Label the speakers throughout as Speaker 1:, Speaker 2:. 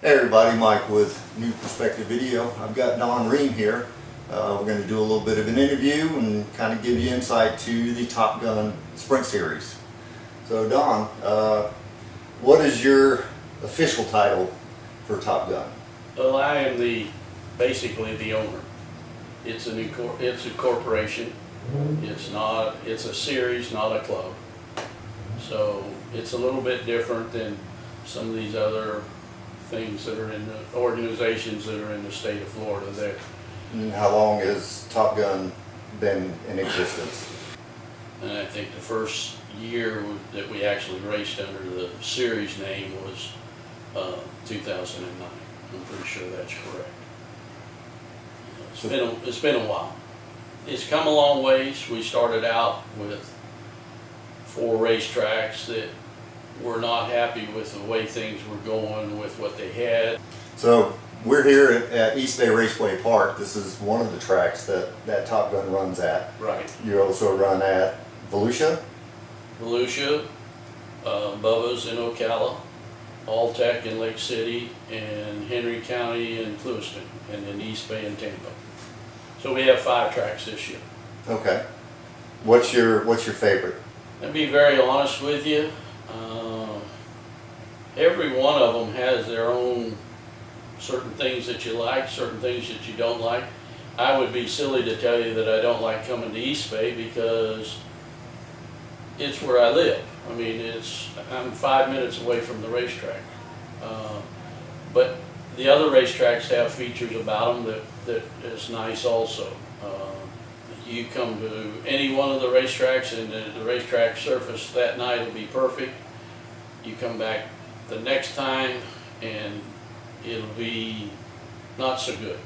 Speaker 1: Hey everybody, Mike with New Perspective Video. I've got Don Rehm here. We're going to do a little bit of an interview and kind of give you insight to the Top Gun Sprint Series. So Don, what is your official title for Top Gun?
Speaker 2: Well, I am basically the owner. It's a corporation. It's a series, not a club. So it's a little bit different than some of these other things that are in the organizations that are in the state of Florida there.
Speaker 1: And how long has Top Gun been in existence?
Speaker 2: And I think the first year that we actually raced under the series name was 2009. I'm pretty sure that's correct. It's been a while. It's come a long ways. We started out with 4 racetracks that were not happy with the way things were going with what they had.
Speaker 1: So we're here at East Bay Raceway Park. This is one of the tracks that Top Gun runs at.
Speaker 2: Right.
Speaker 1: You also run at Volusia?
Speaker 2: Volusia, Bubba's in Ocala, Alltech in Lake City, and Henry County in Clewiston, and then East Bay in Tampa. So we have 5 tracks this year.
Speaker 1: Okay. What's your favorite?
Speaker 2: To be very honest with you, every one of them has their own certain things that you like, certain things that you don't like. I would be silly to tell you that I don't like coming to East Bay because it's where I live. I mean, I'm 5 minutes away from the racetrack. But the other racetracks have features about them that is nice also. You come to any one of the racetracks and the racetrack surface that night will be perfect. You come back the next time and it'll be not so good.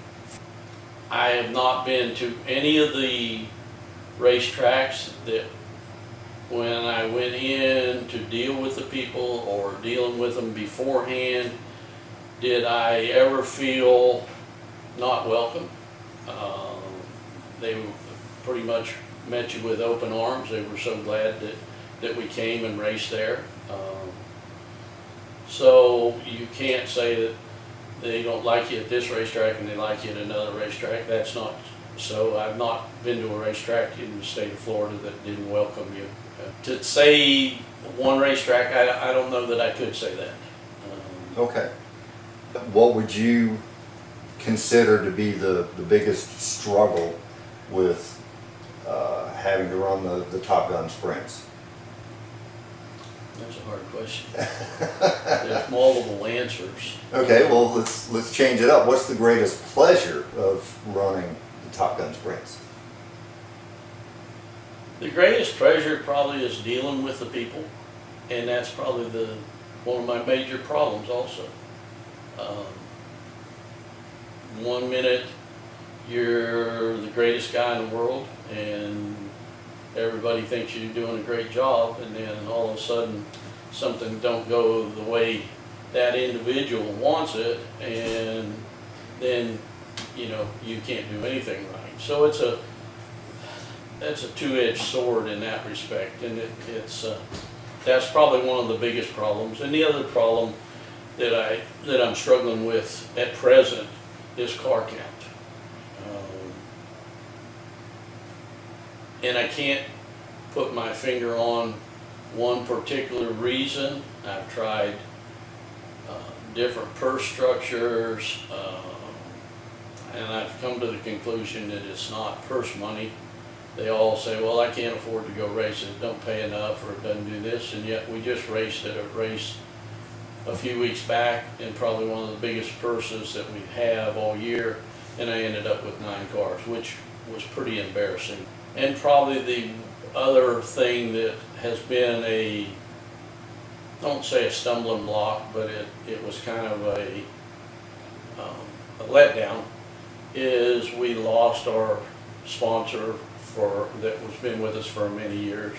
Speaker 2: I have not been to any of the racetracks that when I went in to deal with the people or dealing with them beforehand, did I ever feel not welcome. They pretty much met you with open arms. They were so glad that we came and raced there. So you can't say that they don't like you at this racetrack and they like you at another racetrack. That's not so. I've not been to a racetrack in the state of Florida that didn't welcome you. To say one racetrack, I don't know that I could say that.
Speaker 1: Okay. What would you consider to be the biggest struggle with having to run the Top Gun sprints?
Speaker 2: That's a hard question. There's multiple answers.
Speaker 1: Okay, well let's change it up. What's the greatest pleasure of running the Top Gun sprints?
Speaker 2: The greatest pleasure probably is dealing with the people, and that's probably one of my major problems also. One minute you're the greatest guy in the world and everybody thinks you're doing a great job, and then all of a sudden something don't go the way that individual wants it, and then you can't do anything right. So that's a two-edged sword in that respect, and that's probably one of the biggest problems. And the other problem that I'm struggling with at present is car count. And I can't put my finger on one particular reason. I've tried different purse structures, and I've come to the conclusion that it's not purse money. They all say, well, I can't afford to go race it, don't pay enough, or it doesn't do this, and yet we just raced at a race a few weeks back, and probably one of the biggest purses that we have all year, and I ended up with 9 cars, which was pretty embarrassing. And probably the other thing that has been don't say a stumbling block, but it was kind of a letdown, is we lost our sponsor that has been with us for many years.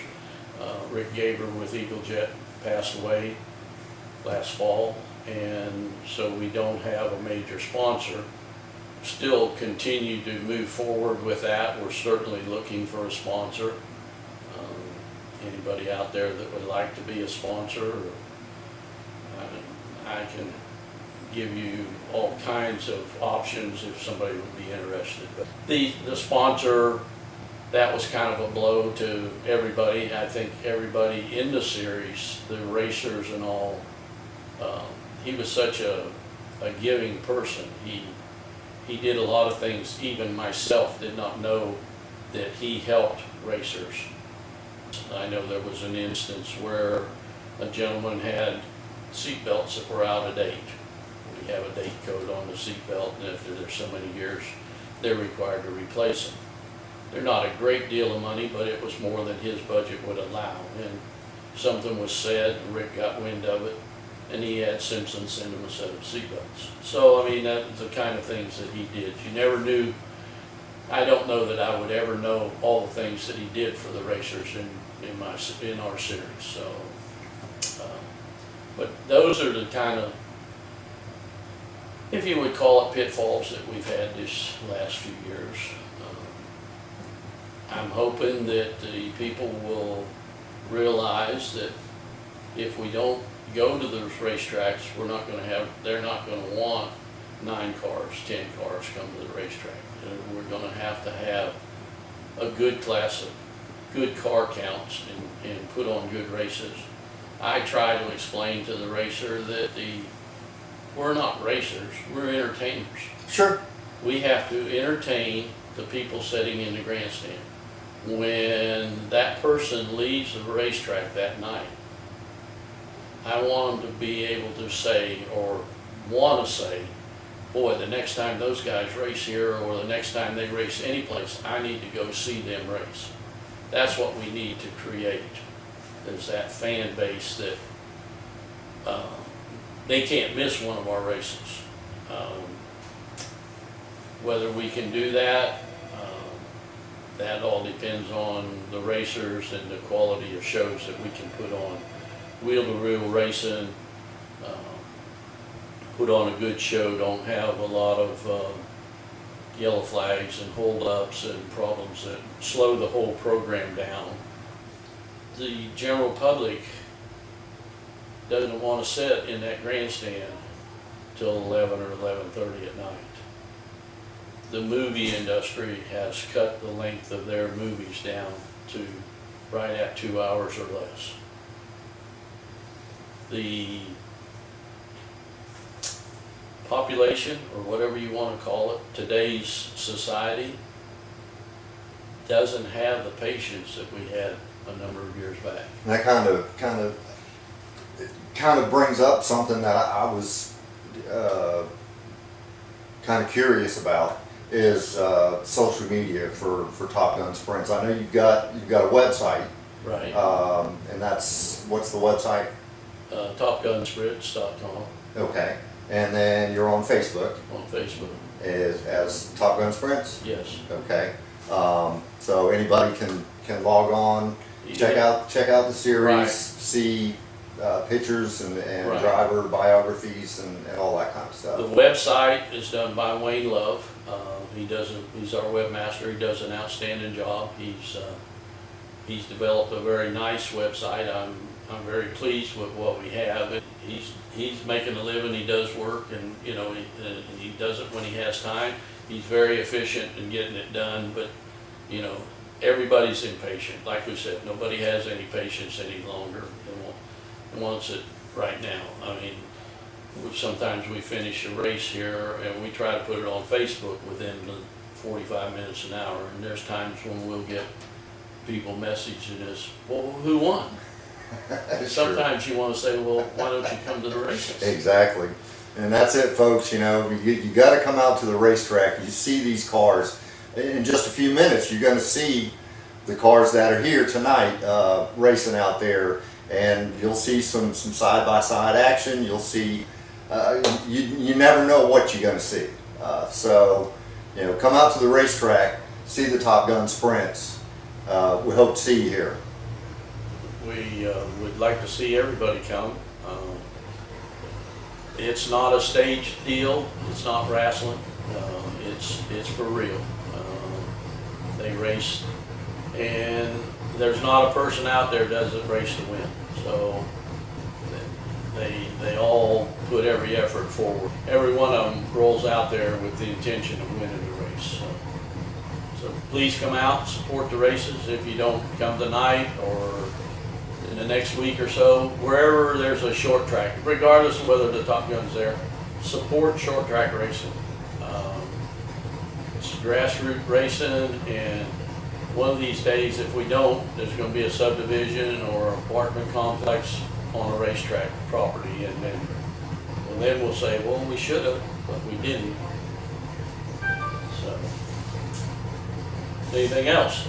Speaker 2: Rick Gaber with Eagle Jet passed away last fall, and so we don't have a major sponsor. Still continue to move forward with that. We're certainly looking for a sponsor. Anybody out there that would like to be a sponsor, I can give you all kinds of options if somebody would be interested. But the sponsor, that was kind of a blow to everybody. I think everybody in the series, the racers and all, he was such a giving person. He did a lot of things even myself did not know that he helped racers. I know there was an instance where a gentleman had seat belts that were out of date. We have a date code on the seat belt, and after there's so many years, they're required to replace them. They're not a great deal of money, but it was more than his budget would allow. And something was said, and Rick got wind of it, and he had Simpson send him a set of seat belts. So, I mean, that's the kind of things that he did. You never knew. I don't know that I would ever know all the things that he did for the racers in our series. So, but those are the kind of, if you would call it, pitfalls that we've had this last few years. I'm hoping that the people will realize that if we don't go to those racetracks, they're not going to want 9 cars, 10 cars come to the racetrack. We're going to have a good class of good car counts and put on good races. I try to explain to the racer that we're not racers, we're entertainers.
Speaker 1: Sure.
Speaker 2: We have to entertain the people sitting in the grandstand. When that person leaves the racetrack that night, I want them to be able to say, or want to say, boy, the next time those guys race here, or the next time they race any place, I need to go see them race. That's what we need to create, is that fan base that they can't miss one of our races. Whether we can do that, that all depends on the racers and the quality of shows that we can put on. Wheel-to-wheel racing, put on a good show, don't have a lot of yellow flags and hold-ups and problems that slow the whole program down. The general public doesn't want to sit in that grandstand till 11 or 11:30 at night. The movie industry has cut the length of their movies down to right at 2 hours or less. The population, or whatever you want to call it, today's society doesn't have the patience that we had a number of years back.
Speaker 1: And that kind of brings up something that I was kind of curious about, is social media for Top Gun Sprints. I know you've got a website,
Speaker 2: Right.
Speaker 1: And what's the website?
Speaker 2: TopGunSprints.com
Speaker 1: Okay, and then you're on Facebook
Speaker 2: on Facebook.
Speaker 1: as Top Gun Sprints.
Speaker 2: Yes.
Speaker 1: Okay, so anybody can log on, check out the series,
Speaker 2: Right.
Speaker 1: see pictures and
Speaker 2: Right.
Speaker 1: driver biographies and all that kind of
Speaker 2: The
Speaker 1: stuff.
Speaker 2: website is done by Wayne Love. He's our webmaster. He does an outstanding job. He's developed a very nice website. I'm very pleased with what we have. He's making a living. He does work, and he does it when he has time. He's very efficient in getting it done. But everybody's impatient. Like we said, nobody has any patience any longer and wants it right now. I mean, sometimes we finish a race here and we try to put it on Facebook within 45 minutes, an hour, and there's times when we'll get people messaging us, well, who won? Sometimes you want to say, well, why don't you come to the races?
Speaker 1: Exactly, and that's it, folks. You got to come out to the racetrack. You see these cars in just a few minutes. You're going to see the cars that are here tonight racing out there, and you'll see some side-by-side action. You'll see, you never know what you're going to see. So, come out to the racetrack, see the Top Gun Sprints. We hope to see you here.
Speaker 2: We would like to see everybody come. It's not a staged deal. It's not wrestling. It's for real. They race, and there's not a person out there that doesn't race to win. So they all put every effort forward. Every one of them rolls out there with the intention of winning the race. So please come out, support the races. If you don't come tonight or in the next week or so, wherever there's a short track, regardless of whether the Top Gun's there, support short track racing. It's grassroots racing, and one of these days, if we don't, there's going to be a subdivision or apartment complex on a racetrack property, and then we'll say, well, we should have, but we didn't. So, anything else?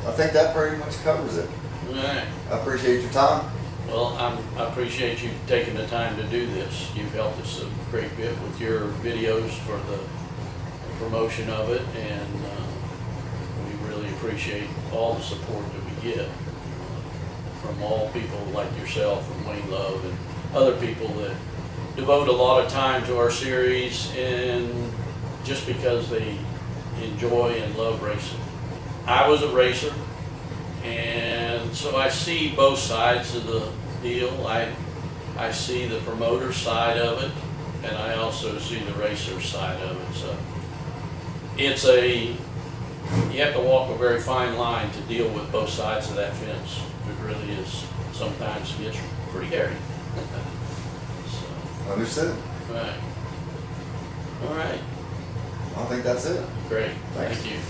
Speaker 1: I think that pretty much covers it.
Speaker 2: All right.
Speaker 1: I appreciate your time.
Speaker 2: Well, I appreciate you taking the time to do this. You've helped us a great bit with your videos for the promotion of it, and we really appreciate all the support that we get from all people like yourself and Wayne Love and other people that devote a lot of time to our series, and just because they enjoy and love racing. I was a racer, and so I see both sides of the deal. I see the promoter side of it, and I also see the racer side of it. So you have to walk a very fine line to deal with both sides of that fence. It really is, sometimes gets pretty hairy. So,
Speaker 1: Understood.
Speaker 2: right. All right.
Speaker 1: I think that's it.
Speaker 2: Great.
Speaker 1: Thanks.
Speaker 2: Thank you.